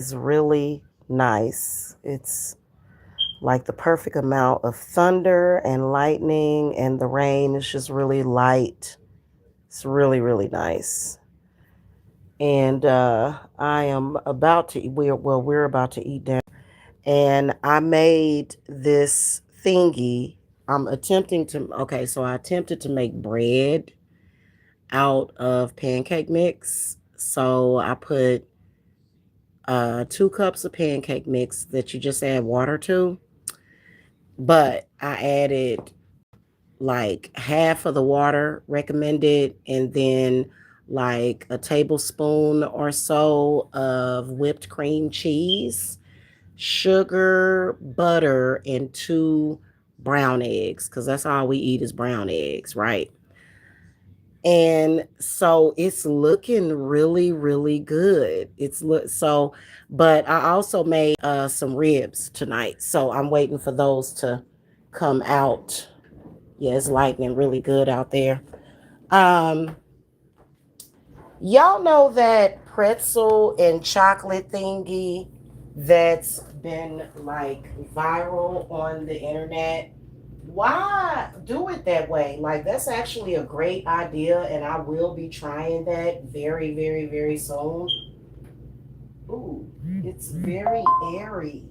It's really nice. It's like the perfect amount of thunder and lightning, and the rain is just really light. It's really, really nice. And I am about to, we're about to eat dinner. And I made this thingy. I'm attempting to, okay, so I attempted to make bread out of pancake mix. So I put 2 cups of pancake mix that you just add water to. But I added like half of the water recommended, and then like a tablespoon or so of whipped cream cheese, sugar, butter, and 2 brown eggs, because that's all we eat is brown eggs, right? And so it's looking really, really good. It's look so, but I also made some ribs tonight, so I'm waiting for those to come out. Yeah, it's lightning really good out there. Um, y'all know that pretzel and chocolate thingy that's been like viral on the internet? Why do it that way? Like, that's actually a great idea, and I will be trying that very, very, very soon. Ooh, it's very airy.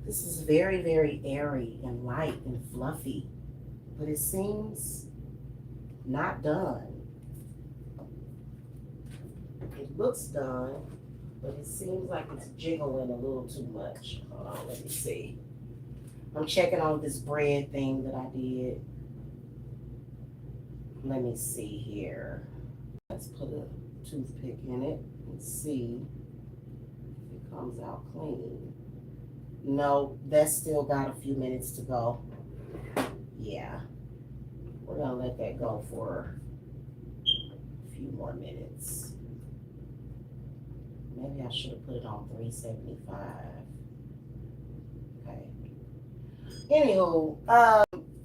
This is very, very airy and light and fluffy, but it seems not done. It looks done, but it seems like it's jiggling a little too much. Hold on, let me see. I'm checking on this bread thing that I did. Let me see here. Let's put a toothpick in it and see if it comes out clean. No, that's still got a few minutes to go. Yeah, we're gonna let that go for a few more minutes. Maybe I should have put it on 375. Okay. Anywho,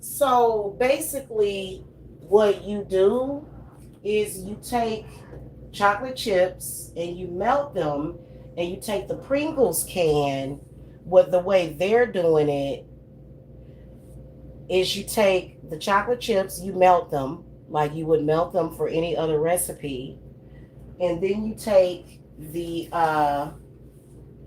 so basically, what you do is you take chocolate chips and you melt them, and you take the Pringles can. What the way they're doing it is you take the chocolate chips, you melt them like you would melt them for any other recipe, and then you take the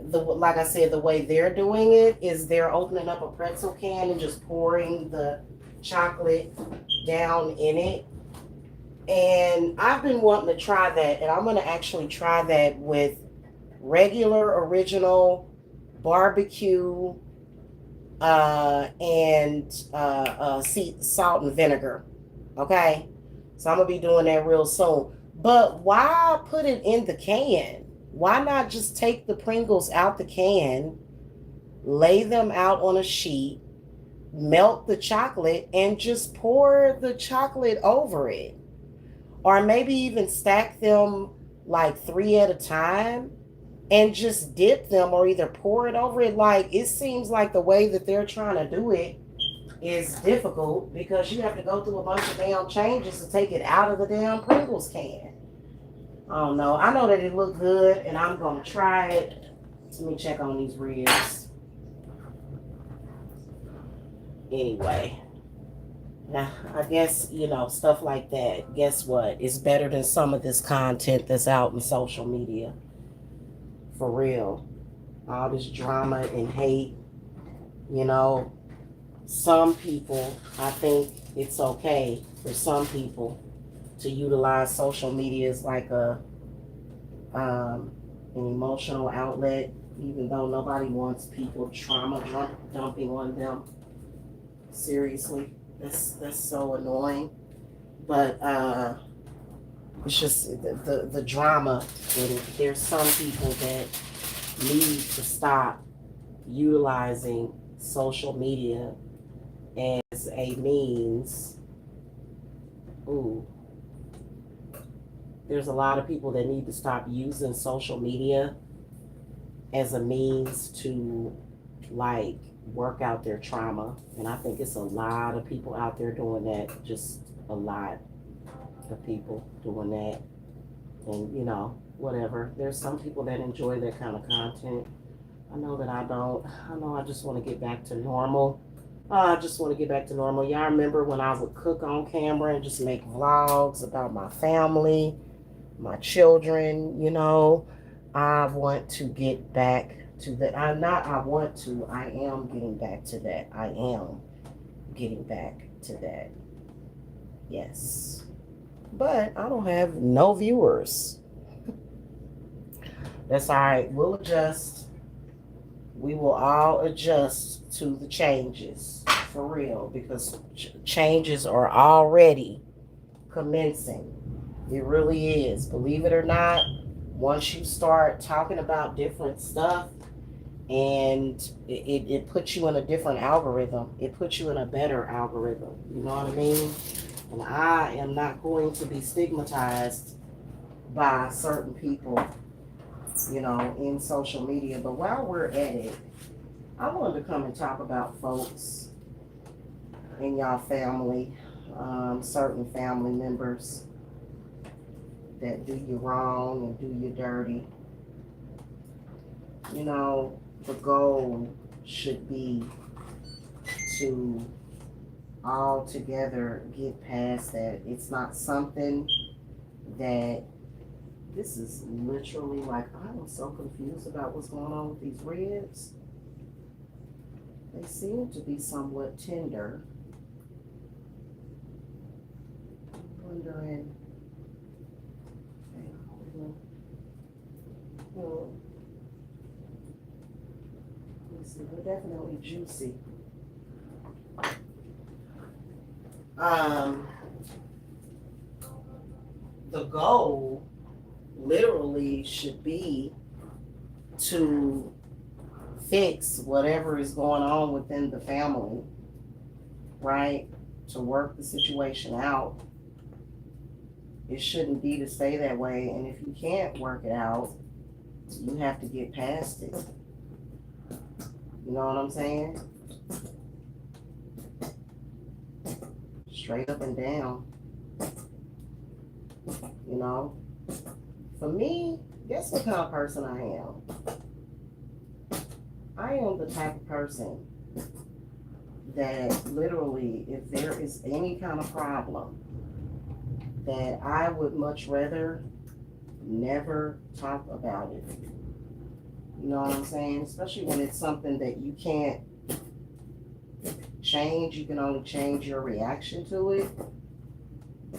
like I said, the way they're doing it is they're opening up a pretzel can and just pouring the chocolate down in it. And I've been wanting to try that, and I'm going to actually try that with regular original barbecue and salt and vinegar. Okay, so I'm gonna be doing that real soon. But why put it in the can? Why not just take the Pringles out the can, lay them out on a sheet, melt the chocolate, and just pour the chocolate over it? Or maybe even stack them like 3 at a time and just dip them, or either pour it over it. Like, it seems like the way that they're trying to do it is difficult because you have to go through a bunch of damn changes to take it out of the damn Pringles can. I don't know. I know that it looked good, and I'm gonna try it. Let me check on these ribs. Anyway, now I guess stuff like that. Guess what? It's better than some of this content that's out in social media. For real, all this drama and hate. You know, some people, I think it's okay for some people to utilize social media as like an emotional outlet, even though nobody wants people trauma dumping on them. Seriously, that's so annoying. But it's just the drama in it. There's some people that need to stop utilizing social media as a means. Ooh, there's a lot of people that need to stop using social media as a means to like work out their trauma. And I think it's a lot of people out there doing that. Just a lot of people doing that. And whatever. There's some people that enjoy that kind of content. I know that I don't. I know I just want to get back to normal. I just want to get back to normal. Y'all remember when I would cook on camera and just make vlogs about my family, my children, you know? I want to get back to that. I want to. I am getting back to that. I am getting back to that. Yes. But I don't have no viewers. That's all right. We'll adjust. We will all adjust to the changes for real because changes are already commencing. It really is. Believe it or not, once you start talking about different stuff and it puts you in a different algorithm, it puts you in a better algorithm. You know what I mean? And I am not going to be stigmatized by certain people, you know, in social media. But while we're at it, I wanted to come and talk about folks in y'all family, certain family members that do you wrong and do you dirty. You know, the goal should be to all together get past that. It's not something that this is literally like, I'm so confused about what's going on with these ribs. They seem to be somewhat tender. I'm wondering. Let's see, they're definitely juicy. The goal literally should be to fix whatever is going on within the family, right? To work the situation out. It shouldn't be to stay that way. And if you can't work it out, you have to get past it. You know what I'm saying? Straight up and down. You know? For me, guess what kind of person I am? I am the type of person that literally, if there is any kind of problem, that I would much rather never talk about it. You know what I'm saying? Especially when it's something that you can't change. You can only change your reaction to it.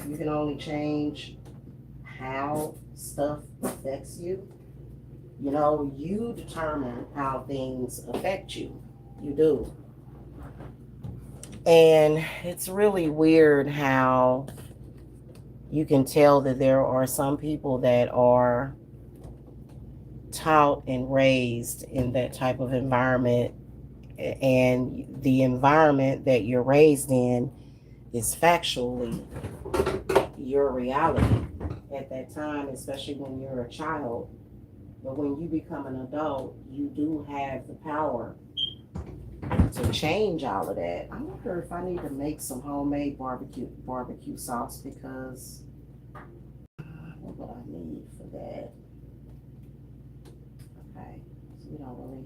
You can only change how stuff affects you. You know, you determine how things affect you. You do. And it's really weird how you can tell that there are some people that are taught and raised in that type of environment, and the environment that you're raised in is factually your reality at that time, especially when you're a child. But when you become an adult, you do have the power to change all of that. I wonder if I need to make some homemade barbecue sauce, because what would I need for that? Okay, so we don't really.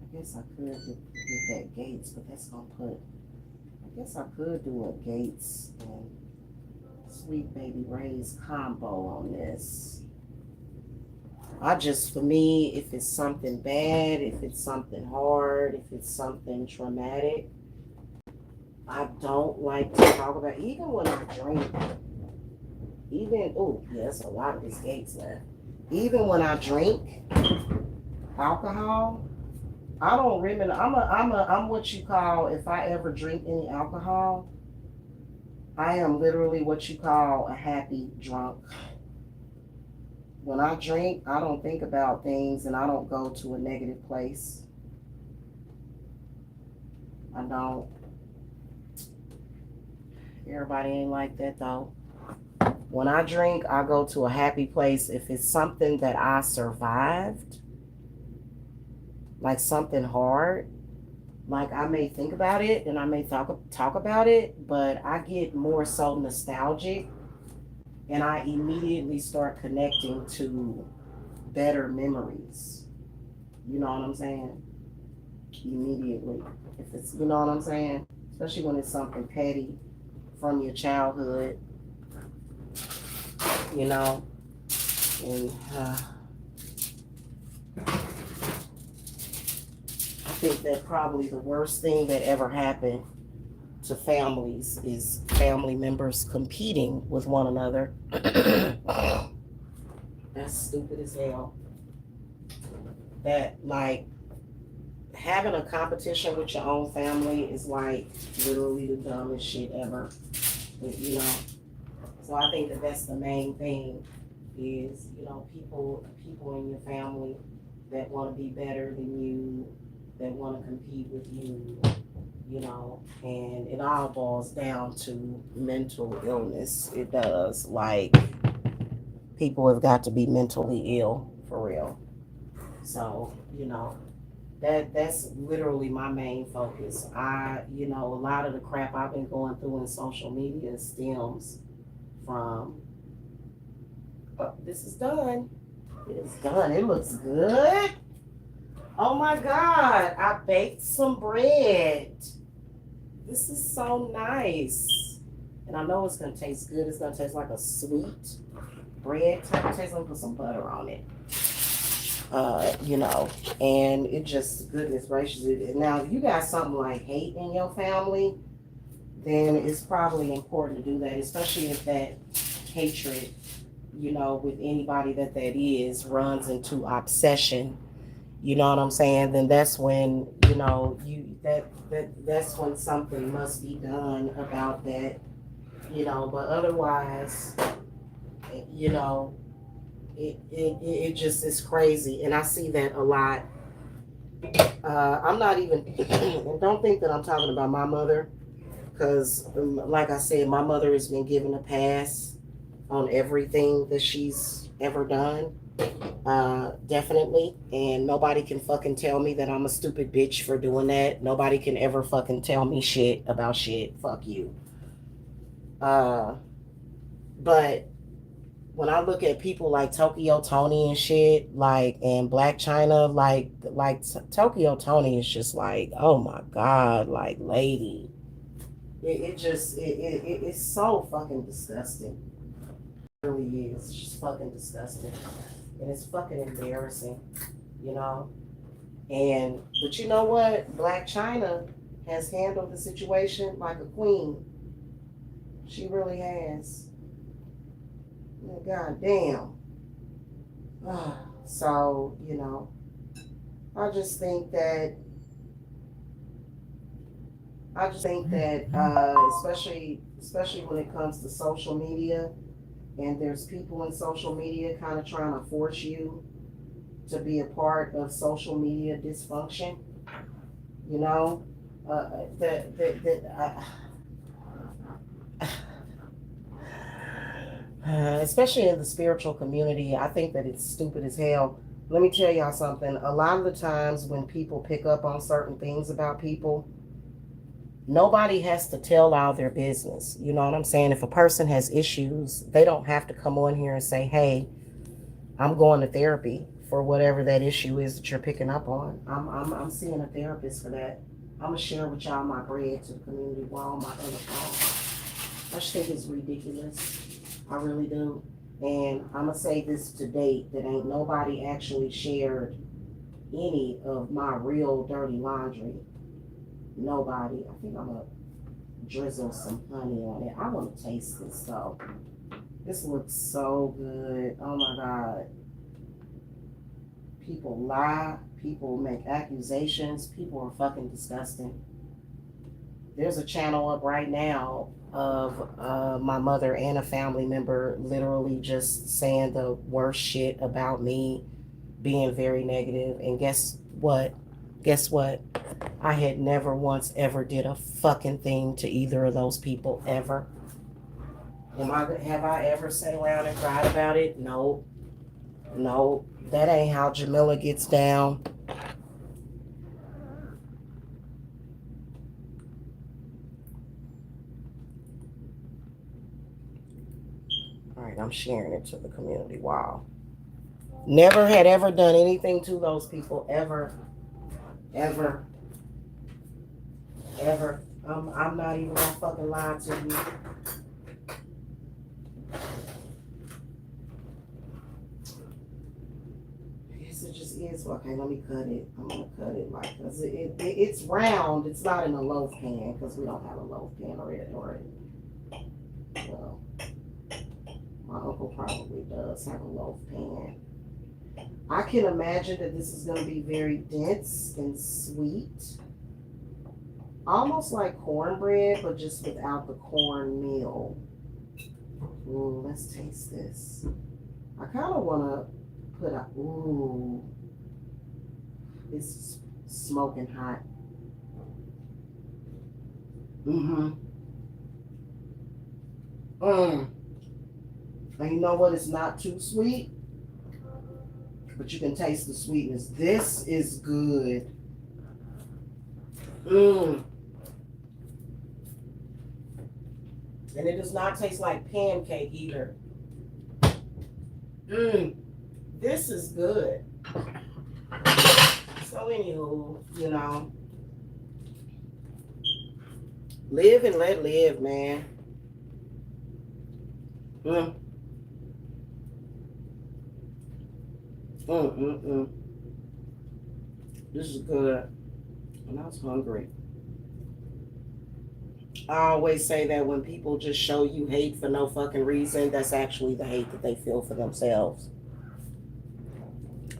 I guess I could get that Gates, but that's gonna put. I guess I could do a Gates and Sweet Baby Ray's combo on this. For me, if it's something bad, if it's something hard, if it's something traumatic, I don't like to talk about, even when I drink, there's a lot of this Gates left. Even when I drink alcohol, I don't really, I'm what you call, if I ever drink any alcohol, I am literally what you call a happy drunk. When I drink, I don't think about things and I don't go to a negative place. I don't. Everybody ain't like that though. When I drink, I go to a happy place. If it's something that I survived, like something hard, like I may think about it and I may talk about it, but I get more so nostalgic and I immediately start connecting to better memories. You know what I'm saying? Immediately. If it's, you know what I'm saying? Especially when it's something petty from your childhood, you know? And I think that probably the worst thing that ever happened to families is family members competing with one another. That's stupid as hell. That, like, having a competition with your own family is like literally the dumbest shit ever. You know, so I think that that's the main thing is, you know, people in your family that want to be better than you, that want to compete with you, you know, and it all boils down to mental illness. It does. Like, people have got to be mentally ill for real. So, you know, that's literally my main focus. You know, a lot of the crap I've been going through in social media stems from. This is done. It's done. It looks good. Oh my God! I baked some bread. This is so nice, and I know it's gonna taste good. It's gonna taste like a sweet bread type taste. I'm gonna put some butter on it. You know, and it just, goodness gracious. Now, if you got something like hate in your family, then it's probably important to do that, especially if that hatred, you know, with anybody that is runs into obsession. You know what I'm saying? Then that's when, you know, that's when something must be done about that. You know, but otherwise, you know, it just is crazy, and I see that a lot. I'm not even, don't think that I'm talking about my mother, because, like I said, my mother has been given a pass on everything that she's ever done. Definitely. And nobody can fucking tell me that I'm a stupid bitch for doing that. Nobody can ever fucking tell me shit about shit. Fuck you. Uh, but when I look at people like Tokyo Tony and shit, like, and Black China, Tokyo Tony is just like, oh my God, like, lady. It's so fucking disgusting. It really is. It's just fucking disgusting. And it's fucking embarrassing, you know? And, but you know what? Black China has handled the situation like a queen. She really has. God damn. So, you know, I just think that especially when it comes to social media, and there's people in social media kind of trying to force you to be a part of social media dysfunction. You know, especially in the spiritual community, I think that it's stupid as hell. Let me tell y'all something. A lot of the times when people pick up on certain things about people, nobody has to tell all their business. You know what I'm saying? If a person has issues, they don't have to come on here and say, hey, I'm going to therapy for whatever that issue is that you're picking up on. I'm seeing a therapist for that. I'm going to share with y'all my bread to the community while my other phone. I just think it's ridiculous. I really do. And I'm going to say this to date, that ain't nobody actually shared any of my real dirty laundry. Nobody. I think I'm going to drizzle some honey on it. I want to taste this though. This looks so good. Oh my God. People lie. People make accusations. People are fucking disgusting. There's a channel up right now of my mother and a family member literally just saying the worst shit about me, being very negative. And guess what? Guess what? I had never once ever did a fucking thing to either of those people ever. Have I ever sat around and cried about it? No. No. That ain't how Jamila gets down. All right. right, I'm sharing it to the community. Wow. Never had ever done anything to those people ever, ever, ever. I'm not even gonna fucking lie to you. I guess it just is. Okay, let me cut it. I'm gonna cut it like, cause it's round. It's not in a loaf pan because we don't have a loaf pan already. Well, my uncle probably does have a loaf pan. I can imagine that this is gonna be very dense and sweet. Almost like cornbread, but just without the cornmeal. Ooh, let's taste this. I kind of want to put a, ooh, it's smoking hot. Mm-hmm. And you know what? It's not too sweet, but you can taste the sweetness. This is good. Mmm. And it does not taste like pancake either. Mmm. This is good. So anywho, you know, live and let live, man. Mm. This is good. And I was hungry. I always say that when people just show you hate for no fucking reason, that's actually the hate that they feel for themselves.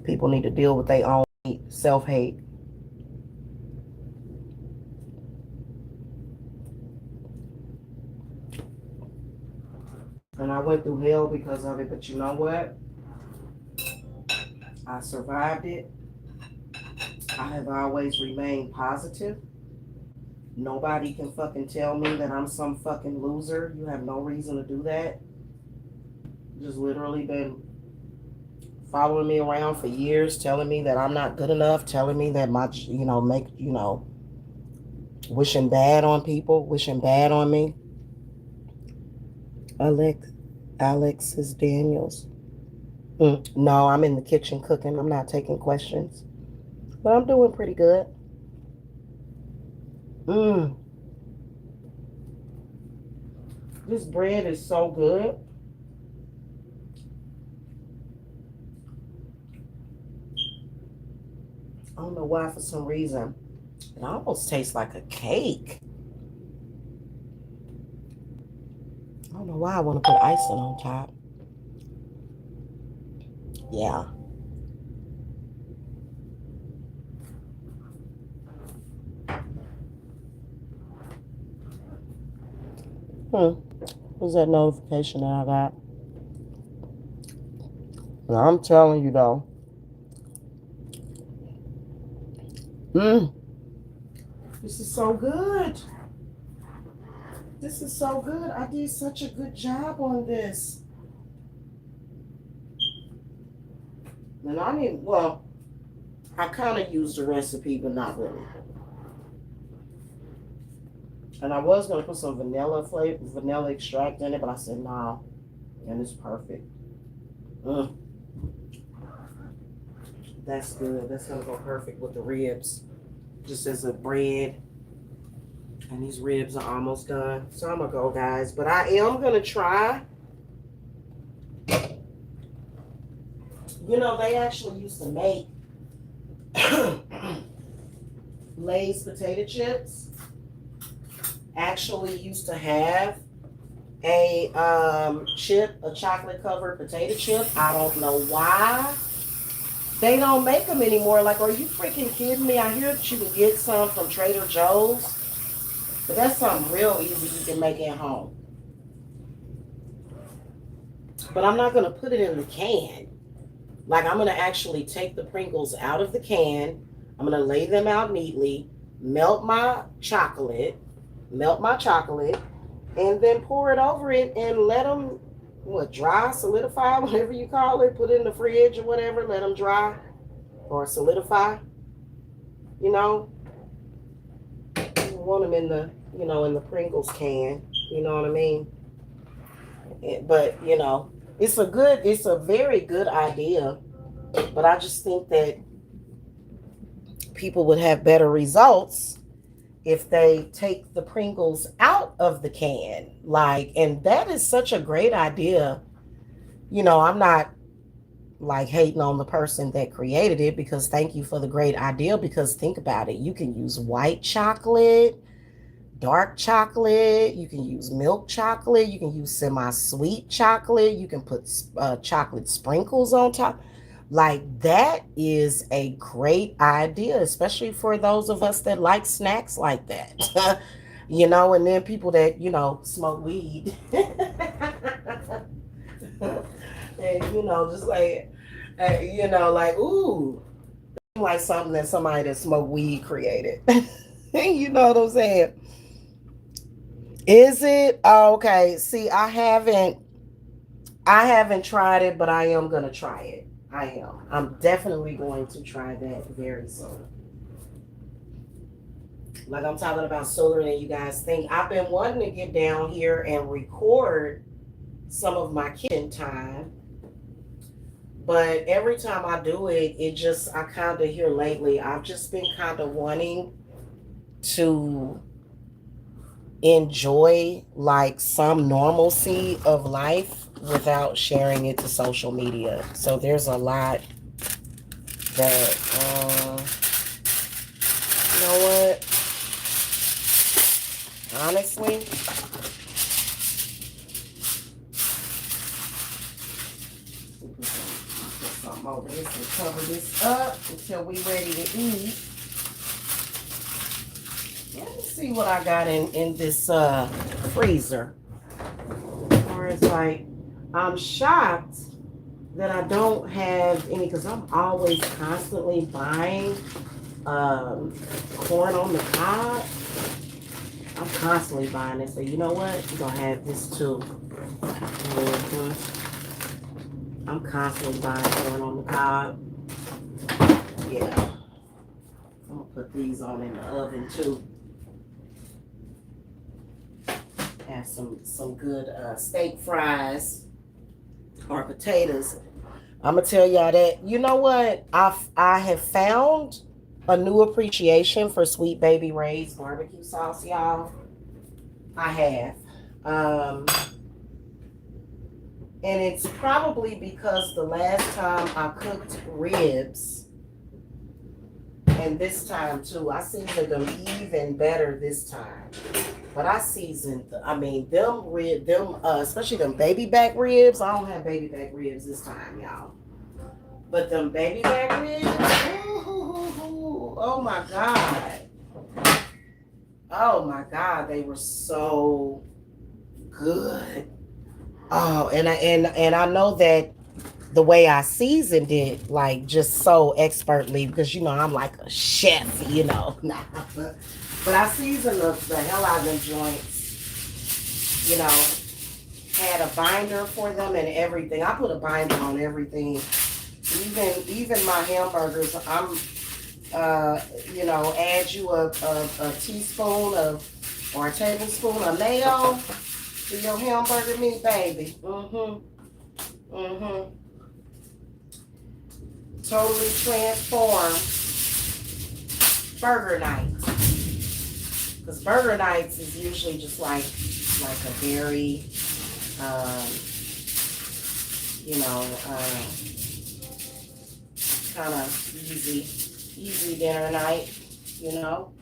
People need to deal with their own self-hate. And I went through hell because of it, but you know what? I survived it. I have always remained positive. Nobody can fucking tell me that I'm some fucking loser. You have no reason to do that. Just literally been following me around for years, telling me that I'm not good enough, telling me that my, wishing bad on people, wishing bad on me. Alexis Daniels. No, I'm in the kitchen cooking. I'm not taking questions. But I'm doing pretty good. This bread is so good. I don't know why, for some reason. It almost tastes like a cake. I don't know why I want to put icing on top. Yeah. What's that notification that I got? And I'm telling you though. This is so good. This is so good. I did such a good job on this. And I kind of used the recipe, but not really. And I was going to put some vanilla extract in it, but I said, nah. And it's perfect. That's good. That's going to go perfect with the ribs. Just as a bread. And these ribs are almost done. So I'm going to go, guys. But I am going to try. You know, they actually used to make Lay's potato chips. Actually used to have a chocolate covered potato chip. I don't know why they don't make them anymore. Like, are you freaking kidding me? I hear that you can get some from Trader Joe's, but that's something real easy you can make at home. But I'm not gonna put it in the can. Like, I'm gonna actually take the Pringles out of the can. I'm gonna lay them out neatly, melt my chocolate, and then pour it over it and let them, dry, solidify, whatever you call it. Put it in the fridge or whatever. Let them dry or solidify. You know, you want them in the, in the Pringles can. You know what I mean? But It's a very good idea, but I just think that people would have better results if they take the Pringles out of the can. Like, and that is such a great idea. I'm not like hating on the person that created it, because thank you for the great idea. Because think about it, you can use white chocolate, dark chocolate, you can use milk chocolate, you can use semi-sweet chocolate, you can put chocolate sprinkles on top. Like, that is a great idea, especially for those of us that like snacks like that. And then people that smoke weed. And just like, like, ooh, like something that somebody that smoked weed created. You know what I'm saying? Is it? Oh, okay. See, I haven't tried it, but I am gonna try it. I am. I'm definitely going to try that very soon. Like, I'm talking about sooner than you guys think. I've been wanting to get down here and record some of my kitchen time, but every time I do it, I kind of here lately, I've just been kind of wanting to enjoy like some normalcy of life without sharing it to social media. So there's a lot that, you know what? Honestly, put something over this and cover this up until we ready to eat. Let me see what I got in this freezer. Or it's like, I'm shocked that I don't have any, because I'm always constantly buying corn on the cob. I'm constantly buying it. So you know what? You're going to have this too. I'm constantly buying corn on the cob. Yeah. I'm going to put these on in the oven too. Have some good steak fries or potatoes. I'm gonna tell y'all that, you know what, I have found a new appreciation for Sweet Baby Ray's barbecue sauce, y'all. I have, and it's probably because the last time I cooked ribs, and this time too, I seasoned them even better this time. But I seasoned, I mean, especially them baby back ribs. I don't have baby back ribs this time, y'all. But them baby back ribs, ooh, oh my God. Oh my God, they were so good. Oh, and I know that the way I seasoned it, like just so expertly, because I'm like a chef, Nah, but I seasoned the hell out of them joints. Had a binder for them and everything. I put a binder on everything. Even my hamburgers. Add you a teaspoon or a tablespoon of mayo to your hamburger meat, baby. Totally transform burger nights. Because burger nights is usually just like a very, kind of easy dinner night. All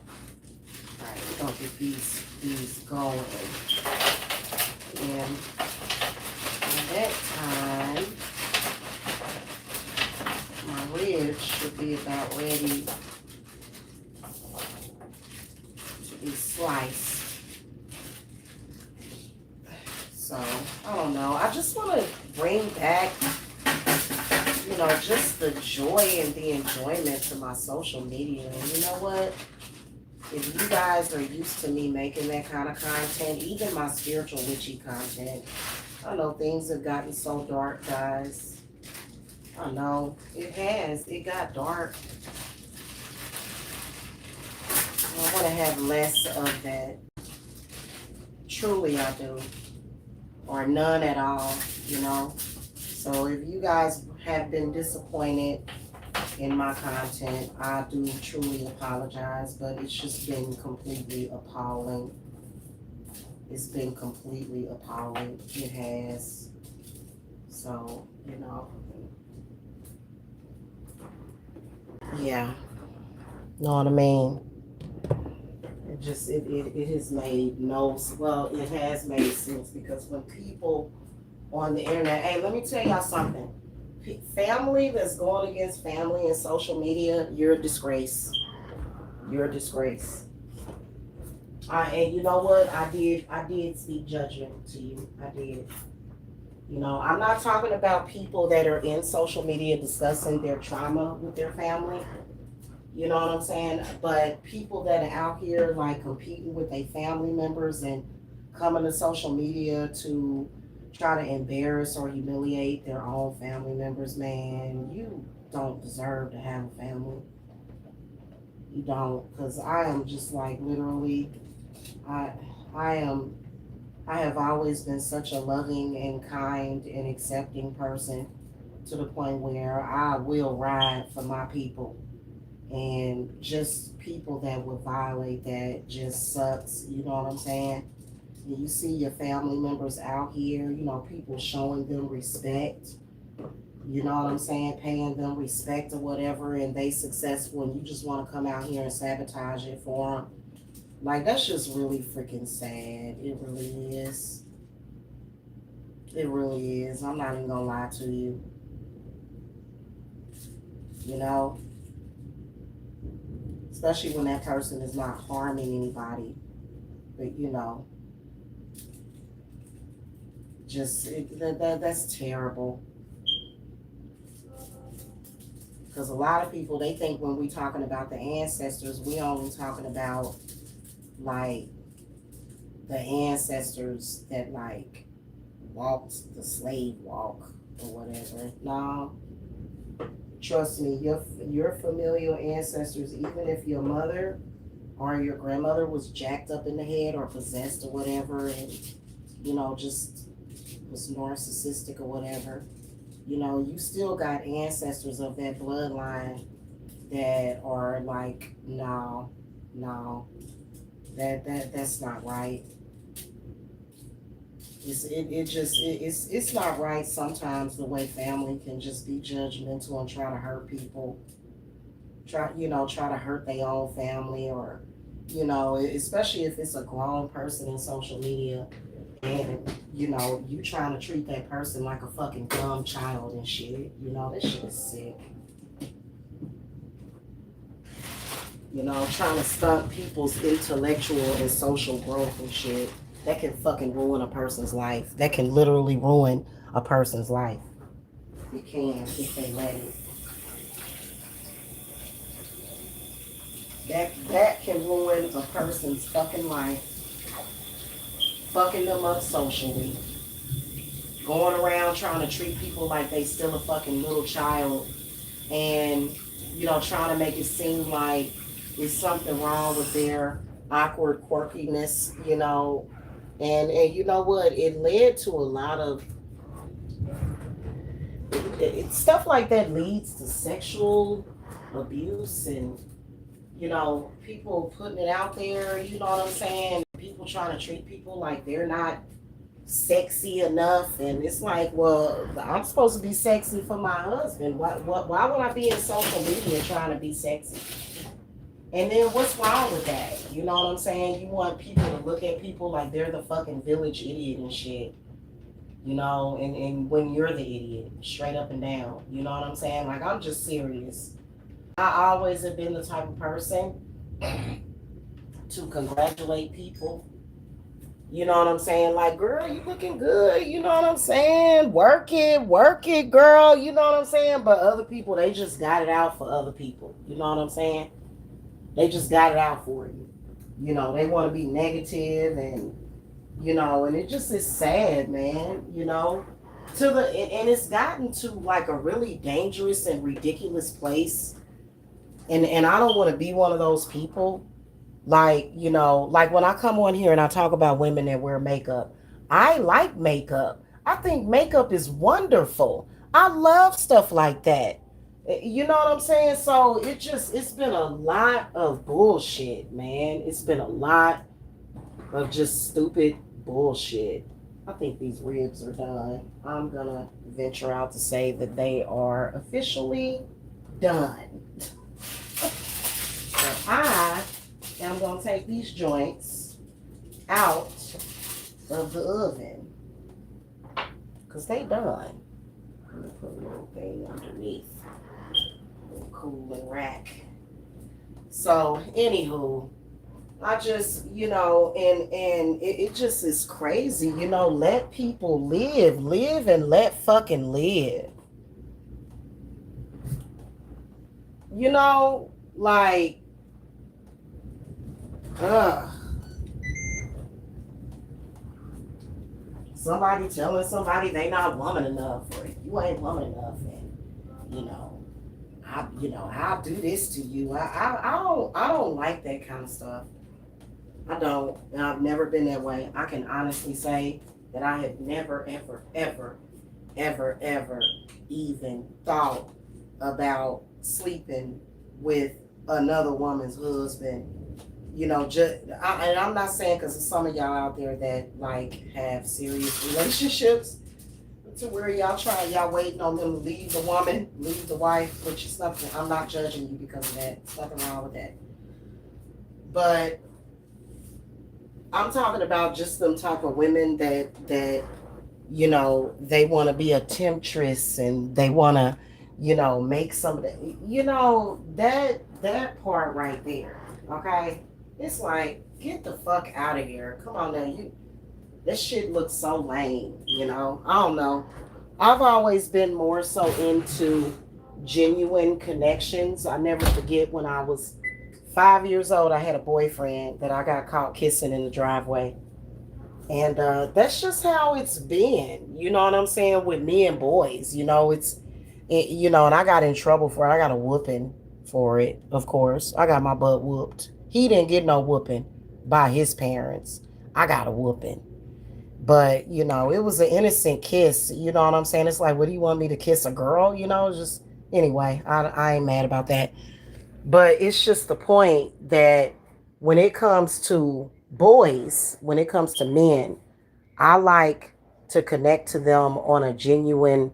right, we're gonna get these going, and by that time, my ribs should be about ready to be sliced. So, I don't know. I just want to bring back, just the joy and the enjoyment to my social media. And you know what? If you guys are used to me making that kind of content, even my spiritual witchy content, I know things have gotten so dark, guys. I know. It has. It got dark. I want to have less of that. Truly, I do. Or none at all, So if you guys have been disappointed in my content, I do truly apologize, but it's just been completely appalling. It's been completely appalling. It has. So, yeah, know what I mean? It has made no, well, it has made sense because when people on the internet, hey, let me tell y'all something. Family that's going against family in social media, you're a disgrace. You're a disgrace. And you know what? I did speak judgment to you. I did. I'm not talking about people that are in social media discussing their trauma with their family. You know what I'm saying? But people that are out here like competing with their family members and coming to social media to try to embarrass or humiliate their own family members, man, you don't deserve to have a family. You don't, because I am just like literally, I, I am, I have always been such a loving and kind and accepting person to the point where I will ride for my people. And just people that would violate that just sucks. You know what I'm saying? And you see your family members out here, people showing them respect. You know what I'm saying? Paying them respect or whatever, and they successful, and you just want to come out here and sabotage it for them. Like, that's just really freaking sad. It really is. It really is. I'm not even gonna lie to you. You know? Especially when that person is not harming anybody. But, just, that's terrible. Because a lot of people, they think when we talking about the ancestors, we only talking about, like, the ancestors that, like, walked the slave walk or whatever. No, trust me, your familial ancestors, even if your mother or your grandmother was jacked up in the head or possessed or whatever, and just was narcissistic or whatever, you still got ancestors of that bloodline that are like, no, no, that's not right. It's not right sometimes the way family can just be judgmental and try to hurt people, try to hurt their own family, or especially if it's a grown person in social media, and you trying to treat that person like a fucking dumb child and shit. That shit is sick. Trying to stunt people's intellectual and social growth and shit. That can fucking ruin a person's life. That can literally ruin a person's life. It can if they let it. That can ruin a person's fucking life. Fucking them up socially. Going around trying to treat people like they still a fucking little child, and trying to make it seem like there's something wrong with their awkward quirkiness, and you know what? It led to a lot of stuff like that leads to sexual abuse and people putting it out there. You know what I'm saying? People trying to treat people like they're not sexy enough, and it's like, well, I'm supposed to be sexy for my husband. Why would I be in social media trying to be sexy? And then what's wrong with that? You know what I'm saying? You want people to look at people like they're the fucking village idiot and shit. And when you're the idiot, straight up and down. You know what I'm saying? Like, I'm just serious. I always have been the type of person to congratulate people. You know what I'm saying? Like, girl, you looking good. You know what I'm saying? Work it, girl. You know what I'm saying? But other people, they just got it out for other people. You know what I'm saying? They just got it out for you. They want to be negative, and it just is sad, man. And it's gotten to like a really dangerous and ridiculous place. And I don't want to be one of those people. Like when I come on here and I talk about women that wear makeup, I like makeup. I think makeup is wonderful. I love stuff like that. You know what I'm saying? So it's been a lot of bullshit, man. It's been a lot of just stupid bullshit. I think these ribs are done. I'm gonna venture out to say that they are officially done. So I am gonna take these joints out of the oven because they done. I'm gonna put a little thing underneath, a little cooling rack. So anywho, I just, and it just is crazy, let people live and let fucking live. Like, ugh. Somebody telling somebody they not woman enough, or you ain't woman enough, and you know, I'll do this to you. I don't like that kind of stuff. I don't. And I've never been that way. I can honestly say that I have never, ever, ever, ever, ever even thought about sleeping with another woman's husband. And I'm not saying because there's some of y'all out there that like have serious relationships to where y'all waiting on them to leave the woman, leave the wife, which is nothing. I'm not judging you because of that. There's nothing wrong with that. But I'm talking about just them type of women that they want to be a temptress and they want to make somebody that part right there. Okay, it's like get the fuck out of here. Come on now, this shit looks so lame. I don't know. I've always been more so into genuine connections. I never forget when I was 5 years old, I had a boyfriend that I got caught kissing in the driveway. And that's just how it's been. You know what I'm saying? With me and boys, and I got in trouble for it. I got a whooping for it, of course. I got my butt whooped. He didn't get no whooping by his parents. I got a whooping. But, it was an innocent kiss. You know what I'm saying? It's like, what do you want me to kiss a girl? Just anyway, I ain't mad about that. But it's just the point that when it comes to boys, when it comes to men, I like to connect to them on a genuine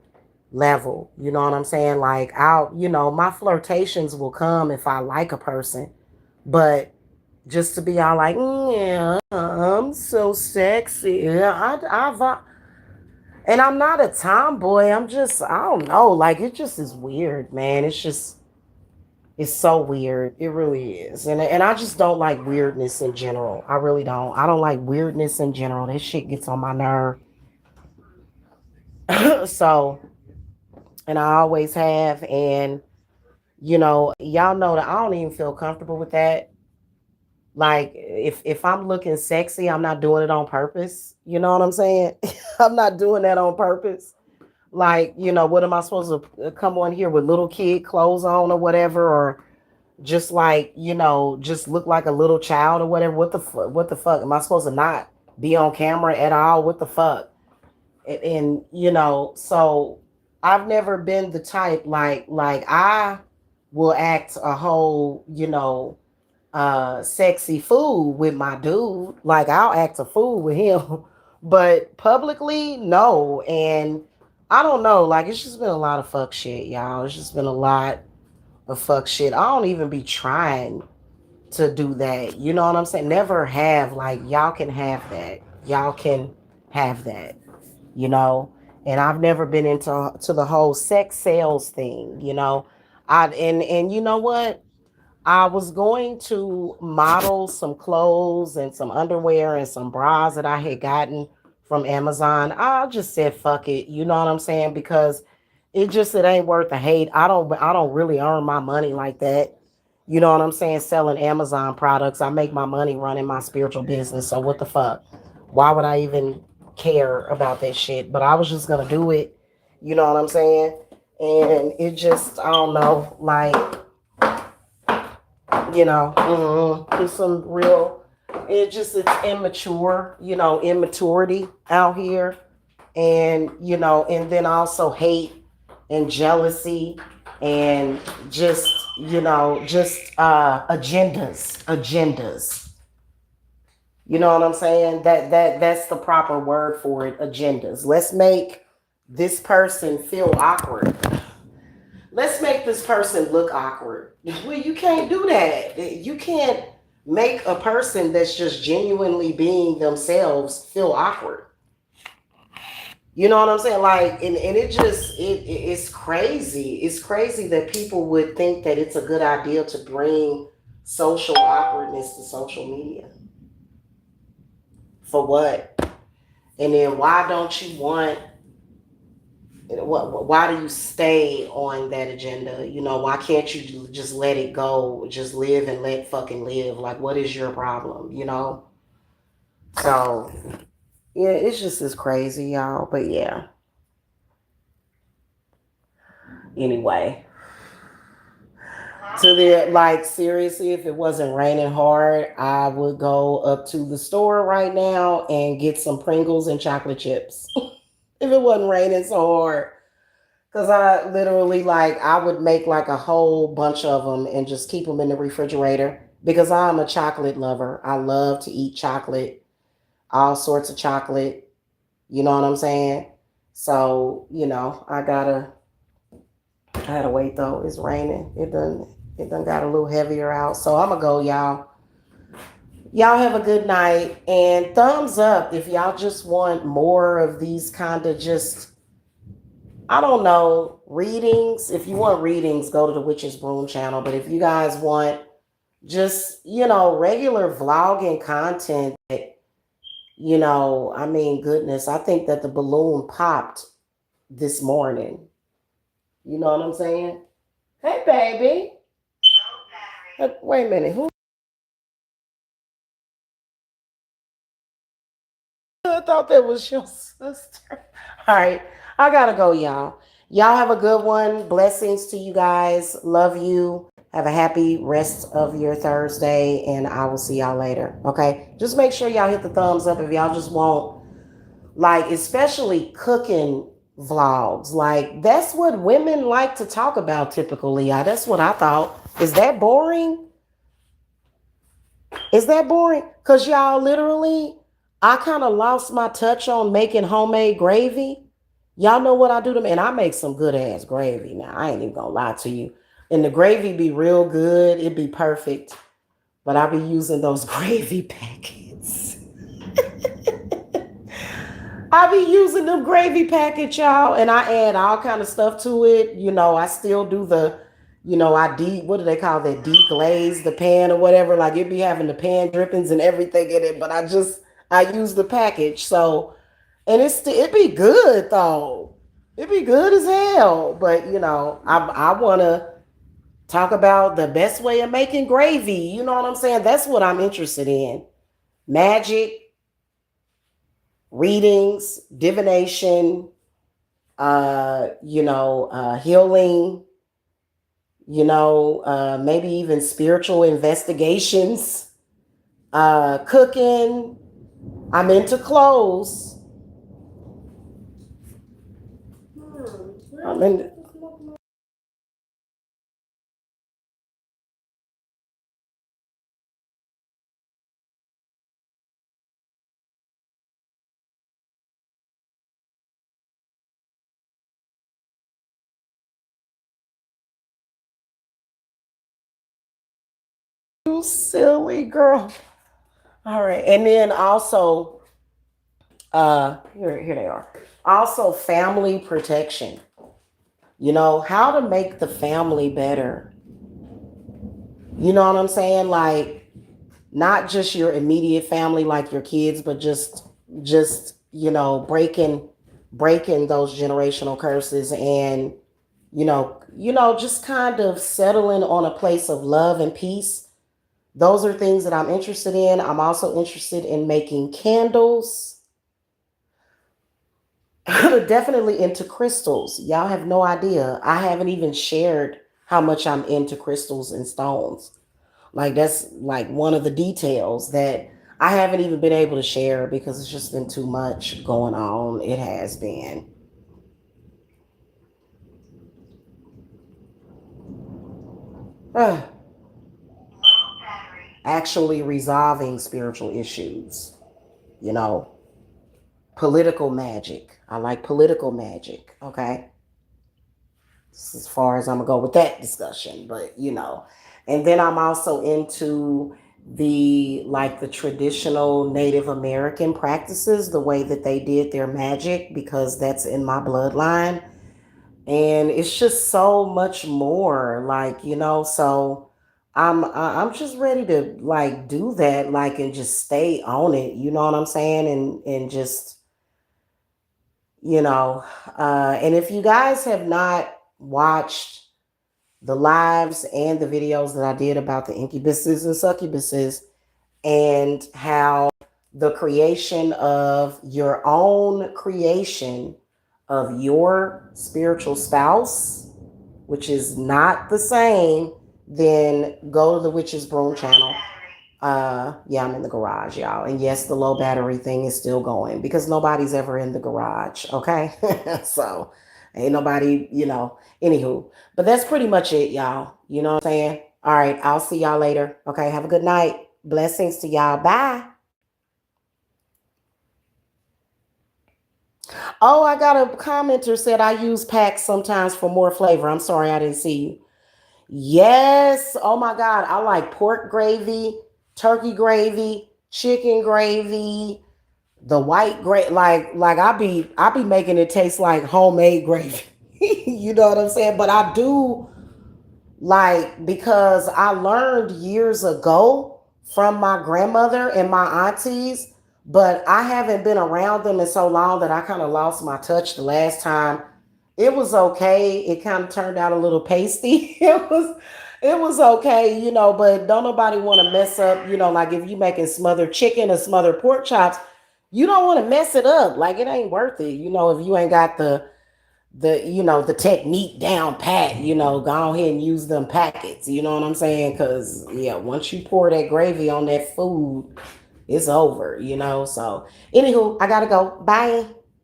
level. You know what I'm saying? Like, my flirtations will come if I like a person. But just to be all like, yeah, I'm so sexy. Yeah, and I'm not a tomboy. I don't know. Like, it just is weird, man. It's so weird. It really is. And I just don't like weirdness in general. I really don't. I don't like weirdness in general. That shit gets on my nerve. So, and I always have. And, y'all know that I don't even feel comfortable with that. Like if I'm looking sexy, I'm not doing it on purpose. You know what I'm saying? I'm not doing that on purpose. Like, what am I supposed to come on here with little kid clothes on or whatever, or just like just look like a little child or whatever? What the fuck am I supposed to not be on camera at all? What the fuck? And so I've never been the type like I will act a whole sexy fool with my dude. Like I'll act a fool with him, but publicly no. And I don't know, like it's just been a lot of fuck shit, y'all. It's just been a lot of fuck shit. I don't even be trying to do that. You know what I'm saying? Never have. Like y'all can have that. Y'all can have that. You know. And I've never been into the whole sex sales thing. And you know what? I was going to model some clothes and some underwear and some bras that I had gotten from Amazon. I just said fuck it. You know what I'm saying? Because it ain't worth the hate. I don't really earn my money like that. You know what I'm saying? Selling Amazon products. I make my money running my spiritual business. So what the fuck? Why would I even care about that shit? But I was just gonna do it. You know what I'm saying? And it just I don't know, like it's some real, it's immature, immaturity out here. And and then also hate and jealousy and just, just agendas. You know what I'm saying? That's the proper word for it, agendas. Let's make this person feel awkward. Let's make this person look awkward. Well, you can't do that. You can't make a person that's just genuinely being themselves feel awkward. You know what I'm saying? Like, and it's crazy. It's crazy that people would think that it's a good idea to bring social awkwardness to social media. For what? And then why don't you want, why do you stay on that agenda? Why can't you just let it go? Just live and let fucking live. Like, what is your problem? So, yeah, it's just as crazy, y'all. But yeah, anyway. To the like seriously, if it wasn't raining hard, I would go up to the store right now and get some Pringles and chocolate chips. If it wasn't raining so hard. Cause I literally like I would make like a whole bunch of them and just keep them in the refrigerator because I'm a chocolate lover. I love to eat chocolate, all sorts of chocolate. You know what I'm saying? So I gotta wait though. It's raining. It done got a little heavier out. So I'm gonna go, y'all. Y'all have a good night and thumbs up if y'all just want more of these kind of just, I don't know, readings. If you want readings, go to the Witch's Broom channel. But if you guys want just, regular vlogging content that, I mean, goodness, I think that the balloon popped this morning. You know what I'm saying? Hey, baby. Wait a minute. Who? I thought that was your sister. All right. I gotta go, y'all. Y'all have a good one. Blessings to you guys. Love you. Have a happy rest of your Thursday, and I will see y'all later. Okay. Just make sure y'all hit the thumbs up if y'all just want, like, especially cooking vlogs. Like, that's what women like to talk about typically. Yeah, that's what I thought. Is that boring? Is that boring? Because y'all literally, I kind of lost my touch on making homemade gravy. Y'all know what I do to me, and I make some good ass gravy. Now, I ain't even gonna lie to you. And the gravy be real good, it be perfect. But I be using those gravy packets. I be using them gravy packets, y'all, and I add all kind of stuff to it. I still do what do they call that? Deglaze the pan or whatever. Like it be having the pan drippings and everything in it, but I use the package. So, and it be good though. It be good as hell. But I wanna talk about the best way of making gravy. You know what I'm saying? That's what I'm interested in. Magic, readings, divination, healing, maybe even spiritual investigations, cooking. I'm into clothes. I'm in. You silly girl. All right, and then also, here they are. Also, family protection. How to make the family better. You know what I'm saying? Like not just your immediate family, like your kids, but just breaking those generational curses and just kind of settling on a place of love and peace. Those are things that I'm interested in. I'm also interested in making candles. Definitely into crystals. Y'all have no idea. I haven't even shared how much I'm into crystals and stones. Like that's like one of the details that I haven't even been able to share because it's just been too much going on. It has been. Actually resolving spiritual issues, you know, political magic. I like political magic, okay? As far as I'm gonna go with that discussion, but and then I'm also into the traditional Native American practices, the way that they did their magic, because that's in my bloodline. And it's just so much more, so I'm just ready to do that, and just stay on it, you know what I'm saying? And just you know and if you guys have not watched the lives and the videos that I did about the incubuses and succubuses, and how the creation of your own creation of your spiritual spouse, which is not the same, then go to the Witch's Broom channel. Yeah, I'm in the garage, y'all. And yes, the low battery thing is still going because nobody's ever in the garage, okay? So ain't nobody, anywho. But that's pretty much it, y'all. You know what I'm saying? All right, I'll see y'all later. Okay, have a good night. Blessings to y'all. Bye. Oh, I got a commenter said I use packs sometimes for more flavor. I'm sorry I didn't see you. Yes. Oh my God. I like pork gravy, turkey gravy, chicken gravy, the white gravy. Like I be making it taste like homemade gravy. You know what I'm saying? But I do because I learned years ago from my grandmother and my aunties, but I haven't been around them in so long that I kind of lost my touch the last time. It was okay. It kind of turned out a little pasty. It was okay, but don't nobody want to mess up, like if you making smothered chicken or smothered pork chops, you don't want to mess it up. Like it ain't worth it, if you ain't got the technique down pat, go ahead and use them packets, you know what I'm saying? Because yeah, once you pour that gravy on that food, it's over, so anywho, I gotta go. Bye.